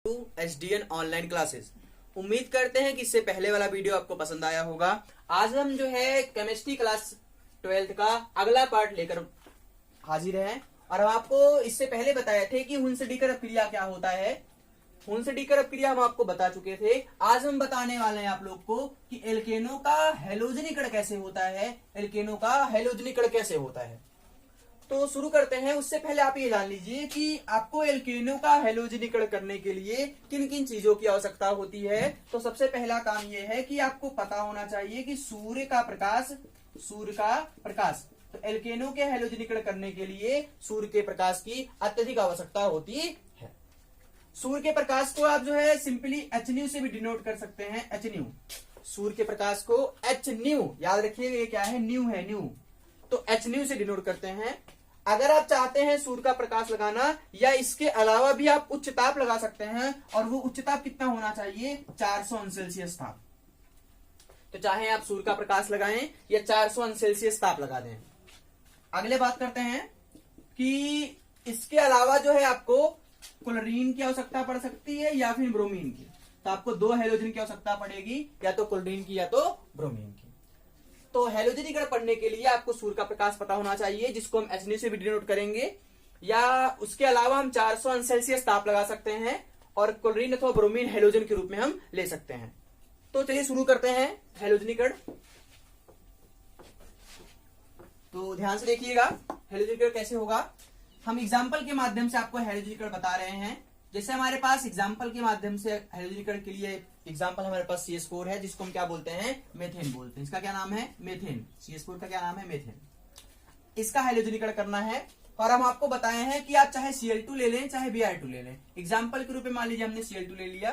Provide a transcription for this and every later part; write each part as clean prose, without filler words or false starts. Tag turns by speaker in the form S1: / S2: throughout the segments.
S1: SDN online classes. उम्मीद करते हैं कि इससे पहले वाला वीडियो आपको पसंद आया होगा। आज हम जो है केमिस्ट्री क्लास 12th का अगला पार्ट लेकर हाजिर हैं और हम आपको इससे पहले बताए थे कि हुन से डीकर अपक्रिया क्या होता है। हुन से डीकर अपक्रिया हम आपको बता चुके थे। आज हम बताने वाले हैं आप लोग को कि एल्केनो का हैलोजनीकरण कैसे होता है। एल्केनो का हैलोजनीकरण कैसे होता है, तो शुरू करते हैं। उससे पहले आप ये जान लीजिए कि आपको एल्केनो का हैलोजनीकरण करने के लिए किन किन चीजों की आवश्यकता होती है। तो सबसे पहला काम ये है कि आपको पता होना चाहिए कि सूर्य का प्रकाश। तो एल्केनो के हैलोजनीकरण करने के लिए सूर्य के प्रकाश की अत्यधिक आवश्यकता होती है। सूर्य के प्रकाश को आप जो है सिंपली एच न्यू से भी डिनोट कर सकते हैं। एच न्यू, सूर्य के प्रकाश को एच न्यू, याद रखिएगा ये क्या है, न्यू है, न्यू। तो एच न्यू से डिनोट करते हैं। अगर आप चाहते हैं सूर्य का प्रकाश लगाना या इसके अलावा भी आप उच्च ताप लगा सकते हैं, और वो उच्च ताप कितना होना चाहिए, 400 अंश सेल्सियस ताप। तो चाहे आप सूर्य का प्रकाश लगाएं या 400 अंश सेल्सियस ताप लगा दें। अगले बात करते हैं कि इसके अलावा जो है आपको क्लोरीन की आवश्यकता पड़ सकती है या फिर ब्रोमीन की। तो आपको दो हैलोजन की आवश्यकता पड़ेगी, या तो क्लोरीन की या तो ब्रोमीन की। तो हैलोजनीकरण पढ़ने के लिए आपको सूर्य का प्रकाश पता होना चाहिए, जिसको हम एच से भी डिनोट करेंगे, या उसके अलावा हम 400 अंश सेल्सियस ताप लगा सकते हैं, और क्लोरीन अथवा ब्रोमीन हैलोजन के रूप में हम ले सकते हैं। तो चलिए शुरू करते हैं हैलोजनीकरण। तो ध्यान से देखिएगा हैलोजनीकरण कैसे होगा। हम एग्जाम्पल के माध्यम से आपको हैलोजनीकरण बता रहे हैं। जैसे हमारे पास एग्जाम्पल के माध्यम से हैलोजनीकरण के लिए एग्जाम्पल हमारे पास CH4 है, जिसको हम क्या बोलते हैं, मेथेन बोलते हैं। इसका क्या नाम है, मेथेन। CH4 का क्या नाम है, मेथेन। इसका हैलोजनीकरण करना है, और हम आपको बताए हैं कि आप चाहे Cl2 ले लें चाहे Br2 ले लें। एग्जाम्पल के रूप में मान लीजिए हमने Cl2 ले लिया,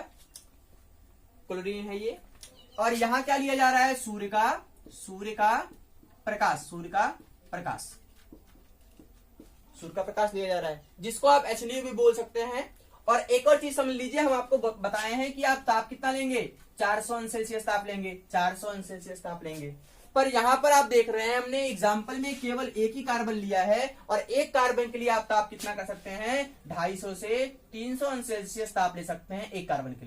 S1: क्लोरीन है ये, और यहां क्या लिया जा रहा है, सूर्य का प्रकाश लिया जा रहा है, जिसको आप HNO भी बोल सकते हैं। और एक और चीज समझ लीजिए, हम आपको बताए हैं कि आप ताप कितना लेंगे, 400 अंश सेल्सियस ताप लेंगे, 400 अंश सेल्सियस ताप लेंगे। पर यहां पर आप देख रहे हैं हमने एग्जाम्पल में केवल एक ही कार्बन लिया है, और एक कार्बन के लिए आप ताप कितना कर सकते हैं, 250 से 300 अंश सेल्सियस ताप ले सकते हैं। एक कार्बन के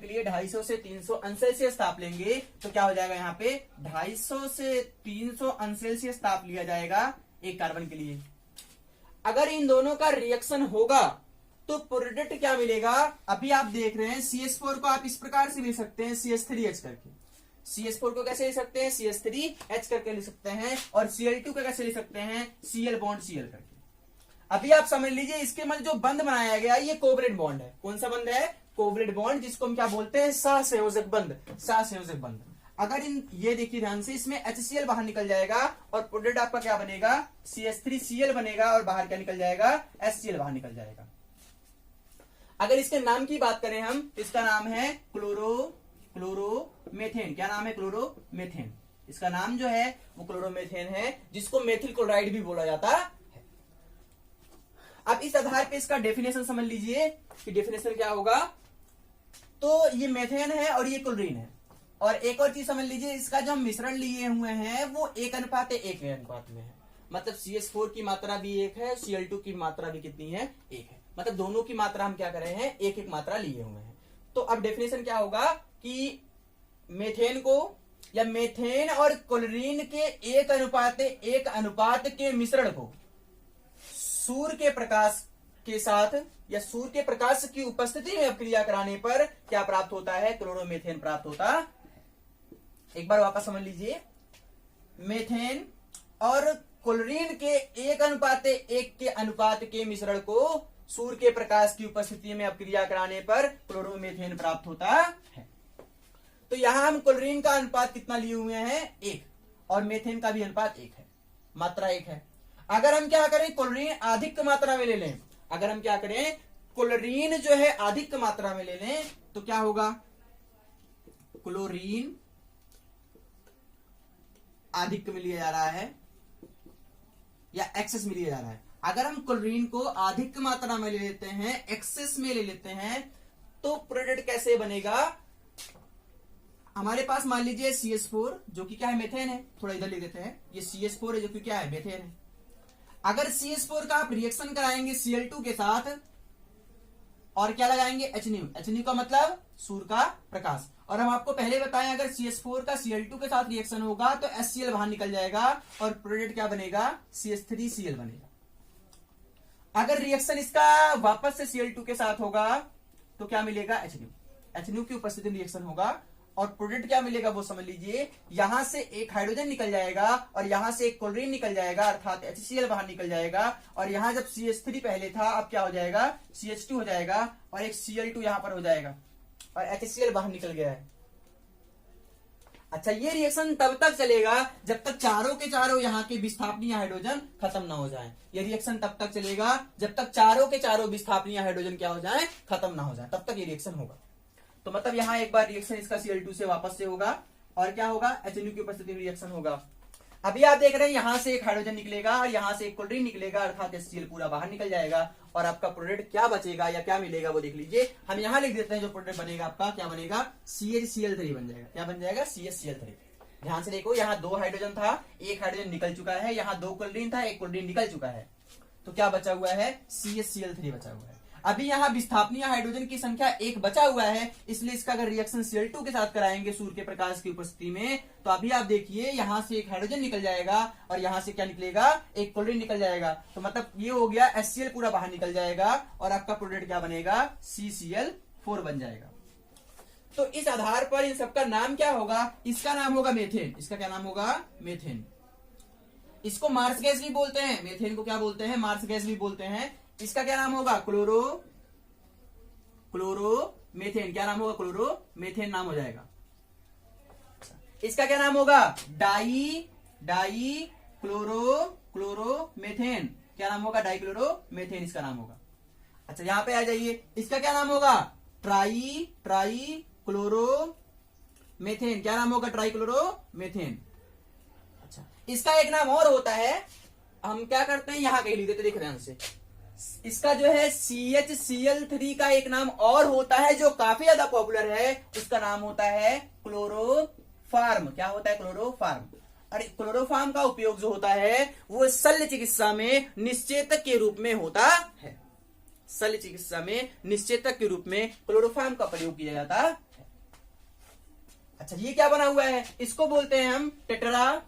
S1: लिए 250 से 300 अंश सेल्सियस ताप लेंगे, तो क्या हो जाएगा, यहाँ पे 250 से 300 अंश सेल्सियस ताप लिया जाएगा एक कार्बन के लिए। अगर इन दोनों का रिएक्शन होगा तो प्रोडक्ट क्या मिलेगा, अभी आप देख रहे हैं CH4 को आप इस प्रकार से लिख सकते हैं, CH3H करके। CH4 को कैसे लिख सकते हैं, CH3H करके लिख सकते हैं, और Cl2 को कैसे लिख सकते हैं, Cl बॉन्ड Cl करके। अभी आप समझ लीजिए इसके मध्य जो बंध बनाया गया ये कोवलेंट बॉन्ड है। कौन सा बंध है, कोवलेंट बॉन्ड, जिसको हम क्या बोलते हैं, सहसंयोजक बंध। अगर ये देखिए ध्यान से, इसमें HCl बाहर निकल जाएगा और प्रोडक्ट आपका क्या बनेगा, CH3Cl बनेगा, और बाहर क्या निकल जाएगा, HCl बाहर निकल जाएगा। अगर इसके नाम की बात करें हम, तो इसका नाम है क्लोरोमेथेन। क्या नाम है, क्लोरोमेथेन। इसका नाम जो है वो क्लोरोमेथेन है, जिसको मेथिल क्लोराइड भी बोला जाता है। अब इस आधार पे इसका डेफिनेशन समझ लीजिए कि डेफिनेशन क्या होगा। तो ये मेथेन है और ये क्लोरीन है। और एक और चीज समझ लीजिए, इसका जो हम मिश्रण लिए हुए हैं वो 1:1 अनुपात में है। मतलब CH4 की मात्रा भी 1 है, Cl2 की मात्रा भी कितनी है, 1 है। मतलब दोनों की मात्रा हम क्या कर रहे हैं, 1-1 मात्रा लिए हुए हैं। तो अब डेफिनेशन क्या होगा कि मेथेन को, या मेथेन और क्लोरीन के 1:1 अनुपात के मिश्रण को सूर्य के प्रकाश के साथ या सूर्य के प्रकाश की उपस्थिति में अपक्रिया कराने पर क्या प्राप्त होता है, क्लोरोमेथेन प्राप्त होता है। एक बार वापस समझ लीजिए, मेथेन और क्लोरीन के 1:1 के अनुपात के मिश्रण को सूर्य के प्रकाश की उपस्थिति में अपक्रिया कराने पर क्लोरोमेथेन प्राप्त होता है। तो यहां हम क्लोरीन का अनुपात कितना लिए हुए हैं, 1, और मेथेन का भी अनुपात 1 है, मात्रा 1 है। अगर हम क्या करें, क्लोरीन अधिक मात्रा में ले लें, अगर हम क्या करें, क्लोरीन जो है अधिक मात्रा में ले लें, तो क्या होगा, क्लोरीन अधिक में लिया जा रहा है या एक्सेस में लिया जा रहा है। अगर हम क्लोरीन को अधिक मात्रा में ले लेते हैं, एक्सेस में ले लेते हैं, तो प्रोडक्ट कैसे बनेगा। हमारे पास मान लीजिए CH4 जो कि क्या है, मेथेन है। थोड़ा इधर लिख देते हैं, ये CH4 है जो कि क्या है, मेथेन है। अगर CH4 का आप रिएक्शन कराएंगे Cl2 के साथ और क्या लगाएंगे, एचन्यू। एचन्यू का मतलब सूर्य का प्रकाश। और हम आपको पहले बताएं, अगर CH4 का Cl2 के साथ रिएक्शन होगा तो HCl बाहर निकल जाएगा और प्रोडक्ट क्या बनेगा, CH3Cl बनेगा। अगर रिएक्शन इसका वापस से Cl2 के साथ होगा तो क्या मिलेगा, एचन्यू। एचन्यू की उपस्थिति में रिएक्शन होगा और प्रोडक्ट क्या मिलेगा वो समझ लीजिए, यहां से एक हाइड्रोजन निकल जाएगा और यहां से एक क्लोरीन निकल जाएगा, अर्थात HCl बाहर निकल जाएगा। और यहां जब CH3 पहले था, अब क्या हो जाएगा, CH2 हो जाएगा और एक Cl2 यहां पर हो जाएगा और HCl बाहर निकल गया है। अच्छा, ये रिएक्शन तब तक चलेगा जब तक चारों के चारों यहाँ के विस्थापनीय हाइड्रोजन खत्म ना हो जाए। ये रिएक्शन तब तक चलेगा जब तक चारों के चारों विस्थापनीय हाइड्रोजन क्या हो जाए, खत्म ना हो जाए, तब तक ये रिएक्शन होगा। तो मतलब यहाँ एक बार रिएक्शन इसका Cl2 से वापस से होगा और क्या होगा, HNU की उपस्थिति में रिएक्शन होगा। अभी आप देख रहे हैं यहां से एक हाइड्रोजन निकलेगा और यहां से एक क्लोरीन निकलेगा, अर्थात HCl पूरा बाहर निकल जाएगा और आपका प्रोडक्ट क्या बचेगा या क्या मिलेगा वो देख लीजिए। हम यहां लिख देते हैं जो प्रोडक्ट बनेगा आपका, क्या बनेगा, CHCl3 बन जाएगा। क्या बन जाएगा, CHCl3। ध्यान से देखो, यहाँ 2 हाइड्रोजन था, एक हाइड्रोजन निकल चुका है, यहाँ 2 क्लोरीन था, एक क्लोरीन निकल चुका है, तो क्या बचा हुआ है, CHCl3 बचा हुआ है। अभी यहाँ विस्थापनीय हाइड्रोजन की संख्या 1 बचा हुआ है, इसलिए इसका अगर रिएक्शन Cl2 के साथ कराएंगे सूर्य के प्रकाश की उपस्थिति में, तो अभी आप देखिए यहां से एक हाइड्रोजन निकल जाएगा और यहां से क्या निकलेगा, एक क्लोरीन निकल जाएगा। तो मतलब ये हो गया, HCl पूरा बाहर निकल जाएगा और आपका प्रोडक्ट क्या बनेगा, CCl4 बन जाएगा। तो इस आधार पर इन सबका नाम क्या होगा, इसका नाम होगा मेथेन। इसका क्या नाम होगा, मेथेन। इसको मार्स गैस भी बोलते हैं, मेथेन को क्या बोलते हैं, मार्स गैस भी बोलते हैं। इसका क्या नाम होगा, क्लोरोमेथेन। क्या नाम होगा, क्लोरोमेथेन नाम हो जाएगा। इसका क्या नाम होगा, क्लोरोमेथेन। क्या नाम होगा, डाइक्लोरोमेथेन इसका नाम होगा। अच्छा, यहां पे आ जाइए, इसका क्या नाम होगा, ट्राइक्लोरोमेथेन। क्या नाम होगा, ट्राइक्लोरोमेथेन। अच्छा, इसका एक नाम और होता है, हम क्या करते हैं, यहां कहीं लिख देते, देख ध्यान से। इसका जो है CHCl3 का एक नाम और होता है जो काफी ज्यादा पॉपुलर है, उसका नाम होता है क्लोरोफार्म। क्या होता है, क्लोरोफार्म। और क्लोरोफार्म का उपयोग जो होता है वो शल्य चिकित्सा में निश्चेतक के रूप में होता है। शल्य चिकित्सा में निश्चेतक के रूप में क्लोरोफार्म का प्रयोग किया जाता है। अच्छा, ये क्या बना हुआ है, इसको बोलते हैं हम टेट्रा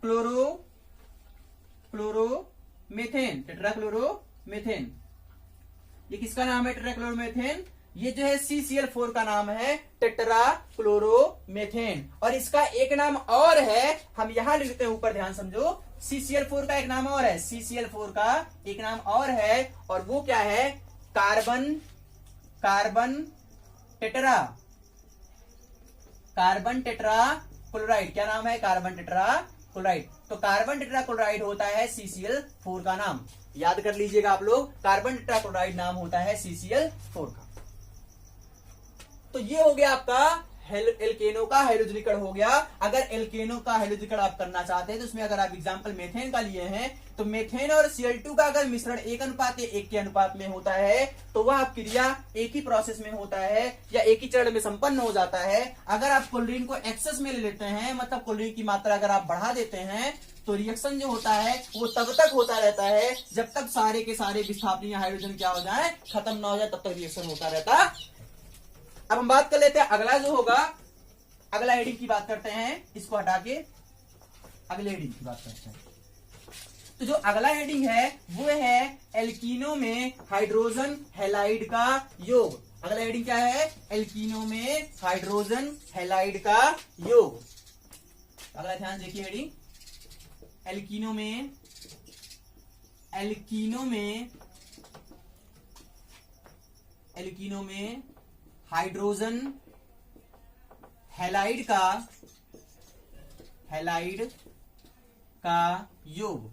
S1: क्लोरोमेथेन। टेट्राक्लोरोमेथेन, ये किसका नाम है, टेट्राक्लोरोमेथेन। ये जो है CCl4 का नाम है, टेट्राक्लोरोमेथेन। और इसका एक नाम और है, हम यहां लिखते हैं ऊपर, ध्यान समझो। CCl4 का एक नाम और है, CCl4 का एक नाम और है, और वो क्या है, कार्बन टेट्रा क्लोराइड। क्या नाम है, कार्बन टेट्रा क्लोराइड। तो कार्बन टेट्राक्लोराइड होता है CCl4 का नाम, याद कर लीजिएगा आप लोग, कार्बन टेट्राक्लोराइड नाम होता है CCl4 का। तो ये हो गया आपका एल्केनो का हाइड्रोजनीकरण हो गया। अगर एल्केनो का हाइड्रोजनीकरण आप करना चाहते हैं तो उसमें अगर आप एग्जांपल मेथेन का लिए हैं, तो मेथेन और Cl2 का अगर मिश्रण 1:1 के अनुपात में होता है तो वह क्रिया एक ही प्रोसेस में होता है या एक ही चरण में संपन्न हो जाता है। अगर आप क्लोरीन को एक्सेस में ले लेते हैं, मतलब क्लोरीन की मात्रा अगर आप बढ़ा देते हैं, तो रिएक्शन जो होता है वो तब तक होता रहता है जब तक सारे के सारे विस्थापनीय हाइड्रोजन क्या हो जाए, खत्म ना हो जाए, तब तक रिएक्शन होता रहता। अब हम बात कर लेते हैं अगला जो होगा, अगला हेडिंग की बात करते हैं, इसको हटा के अगले हेडिंग की बात करते हैं। तो जो अगला हेडिंग है वो है एल्कीनो में हाइड्रोजन हैलाइड का योग। अगला हेडिंग क्या है, एल्कीनो में हाइड्रोजन हैलाइड का योग। अगला ध्यान देखिए हेडिंग, एल्कीनो में हाइड्रोजन हैलाइड का योग।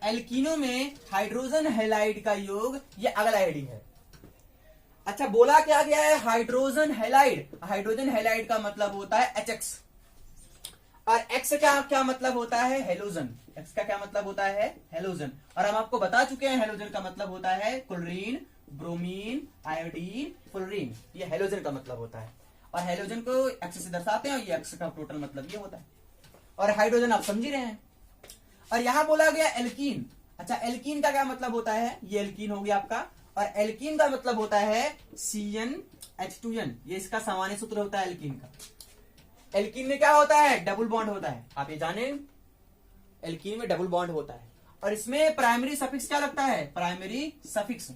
S1: एल्कीनो में हाइड्रोजन हैलाइड का योग, ये अगला हेडिंग है। अच्छा, बोला क्या गया है, हाइड्रोजन हैलाइड। हाइड्रोजन हैलाइड का मतलब होता है HX, और X का क्या मतलब होता है, हेलोजन। X का क्या मतलब होता है, हेलोजन। और हम आपको बता चुके हैं हेलोजन का मतलब होता है क्लोरीन, ब्रोमीन, आयोडीन, फ्लोरीन, ये हेलोजन का मतलब होता है। और हेलोजन को X से दर्शाते हैं और ये X का टोटल मतलब ये होता है। और हाइड्रोजन आप समझ ही रहे हैं। और यहां बोला गया एल्कीन। अच्छा, एल्कीन का क्या मतलब होता है? ये एल्कीन हो गया आपका, और एल्कीन का मतलब होता है CnH2n। ये इसका सामान्य सूत्र होता है एल्कीन का। एल्कीन में क्या होता है? डबल बॉन्ड होता है, आप ये जाने, एल्कीन में डबल बॉन्ड होता है। और इसमें प्राइमरी सफिक्स क्या लगता है? Primary suffix.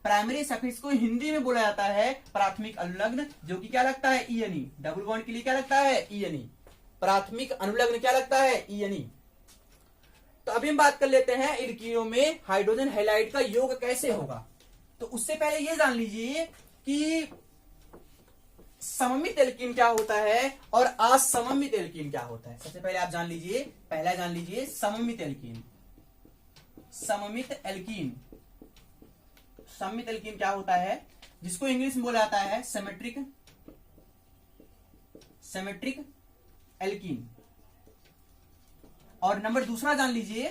S1: प्राइमरी सफिक्स को हिंदी में बोला जाता है प्राथमिक अनुलग्न, जो कि क्या लगता है? ENE। डबल बॉन्ड के लिए क्या लगता है? ENE। प्राथमिक अनुलग्न क्या लगता है? ENE। तो अभी हम बात कर लेते हैं एल्कीनों में हाइड्रोजन हैलाइड का योग कैसे होगा। तो उससे पहले ये जान लीजिए कि सममित एल्कीन क्या होता है और असममित एल्कीन क्या होता है। सबसे पहले आप जान लीजिए, पहला जान लीजिए सममित एल्कीन। सममित एल्कीन, सममित एल्कीन क्या होता है? जिसको इंग्लिश में बोला जाता है सिमेट्रिक, सिमेट्रिक एल्कीन। और नंबर दूसरा जान लीजिए,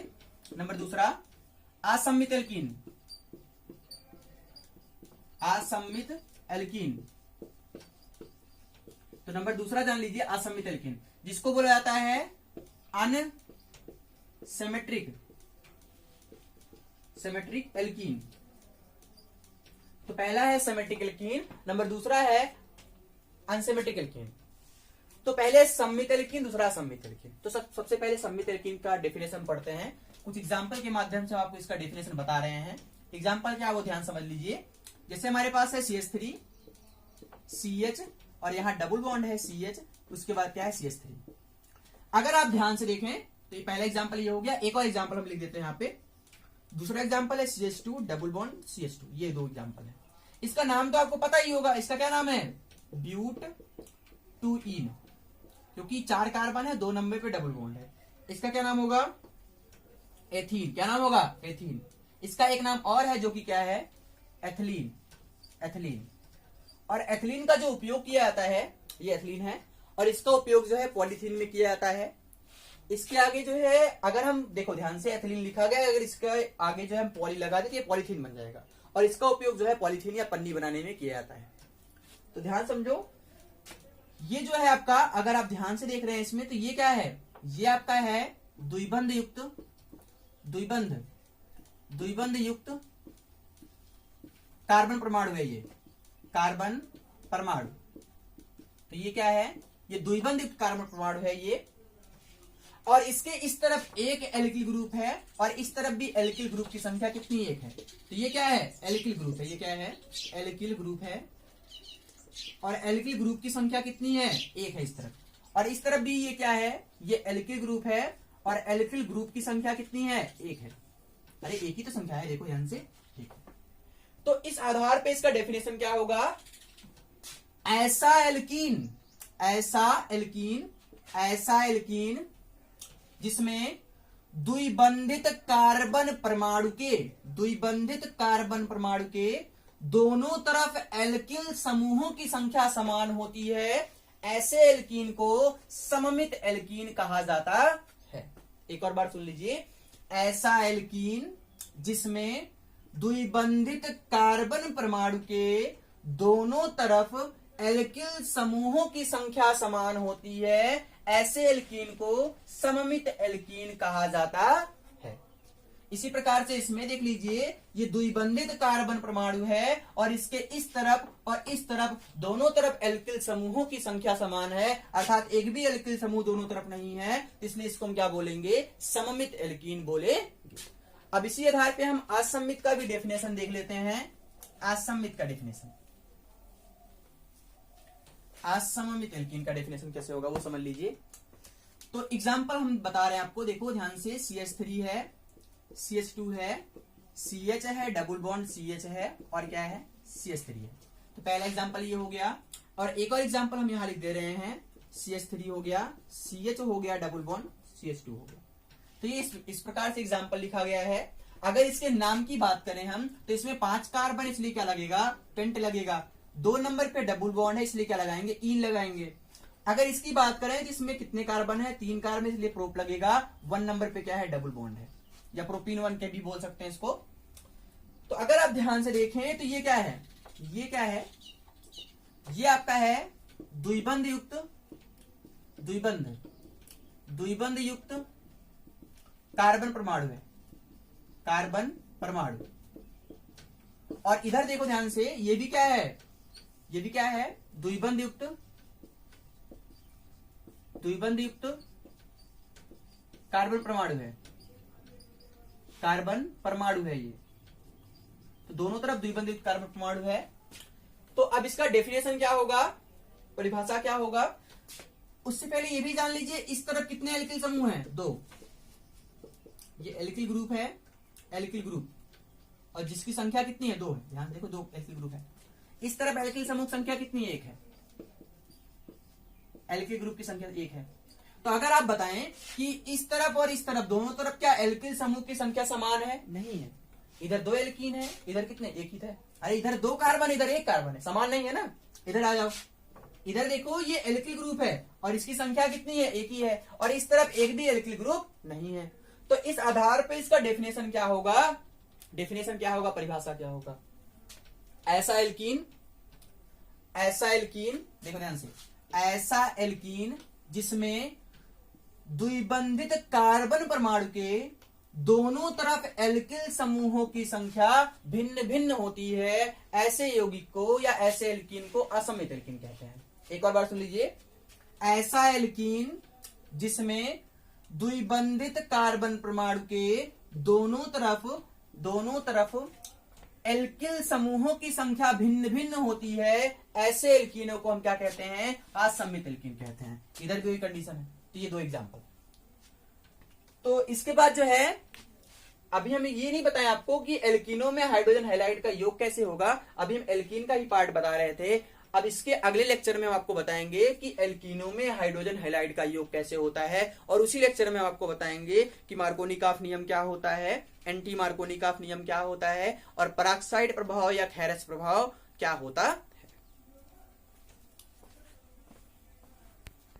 S1: नंबर दूसरा असममित एल्कीन, असममित एल्कीन। तो नंबर दूसरा जान लीजिए असममित एल्कीन, जिसको बोला जाता है अनसिमेट्रिक, सिमेट्रिक एल्कीन। तो पहला है सिमेट्रिक एल्कीन, नंबर दूसरा है अनसिमेट्रिक एल्कीन। तो पहले सममित एल्कीन, दूसरा असममित एल्कीन। तो सबसे पहले सममित एल्कीन का डेफिनेशन पढ़ते हैं। कुछ एग्जांपल के माध्यम से आपको इसका डेफिनेशन बता रहे हैं। एग्जांपल क्या, वो ध्यान समझ लीजिए। जैसे हमारे पास है CH3 CH, और यहां डबल बॉन्ड है CH, उसके बाद क्या है CH3। अगर आप ध्यान से देखें तो ये पहला एग्जांपल ये हो गया। एक और एग्जांपल हम लिख देते हैं यहाँ पे। दूसरा एग्जांपल है CH2 डबल बॉन्ड CH2। ये दो एग्जांपल है। इसका नाम तो आपको पता ही होगा, इसका क्या नाम है? ब्यूट-2-ईन, क्योंकि 4 कार्बन है, 2 नंबर पे डबल बॉन्ड है। इसका क्या नाम होगा? एथीन। क्या नाम होगा? एथीन। इसका एक नाम और है जो कि क्या है? Ethylene, ethylene. और एथिलीन का जो उपयोग किया जाता है, ये एथिलीन है, और इसका उपयोग जो है पॉलीथीन में किया जाता है। इसके आगे जो है, अगर हम देखो ध्यान से, एथिलीन लिखा गया है, अगर इसके आगे जो है हम पॉली लगा दें तो ये पॉलीथीन बन जाएगा, और इसका उपयोग जो है पॉलीथीन या पन्नी बनाने में किया जाता है। तो ध्यान समझो, ये जो है आपका, अगर आप ध्यान से देख रहे हैं इसमें, तो ये क्या है? ये आपका है द्विबंध युक्त, द्विबंध, द्विबंध युक्त कार्बन परमाणु है। ये कार्बन परमाणु, तो ये क्या है? ये द्विबंध युक्त कार्बन परमाणु है ये। और इसके इस तरफ एक एल्किल ग्रुप है, और इस तरफ भी एल्किल ग्रुप की संख्या कितनी? एक है। तो ये क्या है? एल्किल ग्रुप है। ये क्या है? एल्किल ग्रुप है। और एल्किल ग्रुप की संख्या कितनी है? एक है इस तरफ। और इस तरफ भी ये क्या है? ये एल्किल ग्रुप है, और एल्किल ग्रुप की संख्या कितनी है? एक है। अरे एक ही तो संख्या है, देखो ध्यान से। ठीक है, तो इस आधार पे इसका डेफिनेशन क्या होगा? ऐसा एल्कीन, ऐसा एल्कीन, ऐसा एल्कीन जिसमें द्विबंधित कार्बन परमाणु के, द्विबंधित कार्बन परमाणु के दोनों तरफ एल्किल समूहों की संख्या समान होती है, ऐसे एल्कीन को सममित एल्कीन कहा जाता है। एक और बार सुन लीजिए, ऐसा एल्कीन जिसमें द्विबंधित कार्बन परमाणु के दोनों तरफ एल्किल समूहों की संख्या समान होती है, ऐसे एल्कीन को सममित एल्कीन कहा जाता है। इसी प्रकार से इसमें देख लीजिए, ये द्विबंधित कार्बन परमाणु है, और इसके इस तरफ और इस तरफ दोनों तरफ एल्किल समूहों की संख्या समान है, अर्थात एक भी एल्किल समूह दोनों तरफ नहीं है, इसलिए इसको हम क्या बोलेंगे? सममित एल्कीन बोले। अब इसी आधार पे हम असममित का भी डेफिनेशन देख लेते हैं। असममित का डेफिनेशन, असममित एल्कीन का डेफिनेशन कैसे होगा वो समझ लीजिए। तो एग्जांपल हम बता रहे हैं आपको, देखो ध्यान से। CH3 है, CH2 है, CH है, डबल बॉन्ड CH है, और क्या है? CH3 है। तो पहला एग्जांपल ये हो गया, और एक और एग्जांपल हम यहां लिख दे रहे हैं। CH3 हो गया, CH हो गया, डबल बॉन्ड CH2 हो गया। तो ये इस प्रकार से एग्जांपल लिखा गया है। अगर इसके नाम की बात करें हम, तो इसमें 5 कार्बन, इसलिए क्या लगेगा? पेंट लगेगा। 2 नंबर पे डबल बॉन्ड है, इसलिए क्या लगाएंगे? ईन लगाएंगे। अगर इसकी बात करें तो इसमें कितने कार्बन है? 3 कार्बन, इसलिए प्रोप लगेगा। 1 नंबर पे क्या है? डबल बॉन्ड है, या प्रोपीन 1 के भी बोल सकते हैं इसको। तो अगर आप ध्यान से देखें तो ये क्या है? ये क्या है? ये आपका है द्विबंध युक्त, द्विबंध, द्विबंध युक्त कार्बन परमाणु है। कार्बन परमाणु। और इधर देखो ध्यान से, ये भी क्या है, ये भी क्या है, द्विबंध युक्त कार्बन परमाणु है, कार्बन परमाणु है ये। तो दोनों तरफ द्विबंध युक्त कार्बन परमाणु है। तो अब इसका डेफिनेशन क्या होगा, परिभाषा क्या होगा, उससे पहले ये भी जान लीजिए इस तरफ कितने एल्किल समूह हैं, 2। ये एल्किल ग्रुप है, एल्किल ग्रुप, और जिसकी संख्या कितनी है, 2 है। ध्यान देखो 2 एल्किल ग्रुप है। इस तरफ एल्किल समूह की संख्या कितनी है, 1 है। एल्किल ग्रुप की संख्या 1 है। तो अगर आप बताएं कि इस तरफ और इस तरफ दोनों तरफ क्या एल्किल समूह की संख्या समान है, नहीं है। इधर 2 एल्कीन है, इधर कितने, 1 ही है। अरे इधर 2 कार्बन, इधर 1 कार्बन है, समान नहीं है ना। इधर आ जाओ, इधर देखो ये एल्किल ग्रुप है और इसकी संख्या कितनी है, 1 ही है। और इस तरफ एक भी एल्किल ग्रुप नहीं है। तो इस आधार पे इसका डेफिनेशन क्या होगा, डेफिनेशन क्या होगा, परिभाषा क्या होगा, ऐसा एल्कीन देखो ध्यान से, ऐसा एल्कीन जिसमें द्विबंधित कार्बन परमाणु के दोनों तरफ एल्किल समूहों की संख्या भिन्न भिन्न होती है, ऐसे यौगिक को या ऐसे एल्कीन को असमित एल्कीन कहते हैं। एक और बार सुन लीजिए, ऐसा एल्कीन जिसमें द्विबंधित कार्बन परमाणु के दोनों तरफ एल्किल समूहों की संख्या भिन्न भिन्न होती है, ऐसे एल्कीनों को हम क्या कहते हैं, असमित एल्कीन कहते हैं। इधर भी कंडीशन है। तो ये 2 एग्जांपल। तो इसके बाद जो है, अभी हमें ये नहीं बताया आपको कि एल्कीनों में हाइड्रोजन हैलाइड का योग कैसे होगा। अभी हम एल्कीन का ही पार्ट बता रहे थे। अब इसके अगले लेक्चर में हम आपको बताएंगे कि एल्कीनों में हाइड्रोजन हैलाइड का योग कैसे होता है। और उसी लेक्चर में हम आपको बताएंगे कि मार्कोनिकॉफ नियम क्या होता है, एंटी मार्कोनिकॉफ नियम क्या होता है, और पेरोक्साइड प्रभाव या खेरस प्रभाव क्या होता